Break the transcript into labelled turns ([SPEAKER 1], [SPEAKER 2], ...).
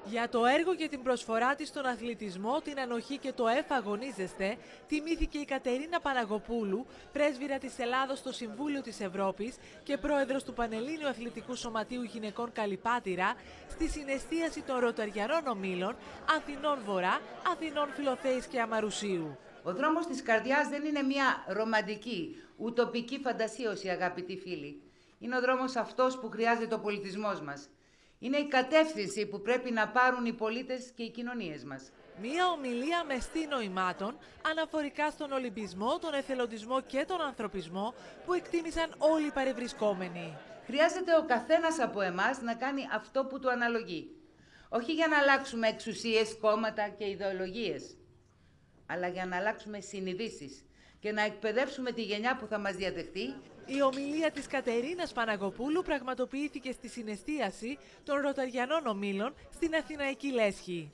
[SPEAKER 1] Για το έργο και την προσφορά της στον αθλητισμό, την ανοχή και το αγωνίζεστε, τιμήθηκε η Κατερίνα Παναγοπούλου, πρέσβυρα της Ελλάδος στο Συμβούλιο της Ευρώπης και πρόεδρος του Πανελλήνιου Αθλητικού Σωματείου Γυναικών Καλυπάτηρα, στη συναισθίαση των Ρωταριανών Ομίλων Αθηνών Βορρά, Αθηνών Φιλοθέης και Αμαρουσίου.
[SPEAKER 2] Ο δρόμος της καρδιάς δεν είναι μια ρομαντική, ουτοπική φαντασίωση, αγαπητοί φίλοι. Είναι ο δρόμος αυτός που χρειάζεται ο πολιτισμός μας. Είναι η κατεύθυνση που πρέπει να πάρουν οι πολίτες και οι κοινωνίες μας.
[SPEAKER 1] Μία ομιλία μεστή νοημάτων αναφορικά στον Ολυμπισμό, τον εθελοντισμό και τον ανθρωπισμό που εκτίμησαν όλοι οι παρευρισκόμενοι.
[SPEAKER 2] Χρειάζεται ο καθένας από εμάς να κάνει αυτό που του αναλογεί. Όχι για να αλλάξουμε εξουσίες, κόμματα και ιδεολογίες, αλλά για να αλλάξουμε συνειδήσεις και να εκπαιδεύσουμε τη γενιά που θα μας διαδεχτεί.
[SPEAKER 1] Η ομιλία της Κατερίνας Παναγοπούλου πραγματοποιήθηκε στη συναισθίαση των Ρωταριανών Ομίλων στην Αθηναϊκή Λέσχη.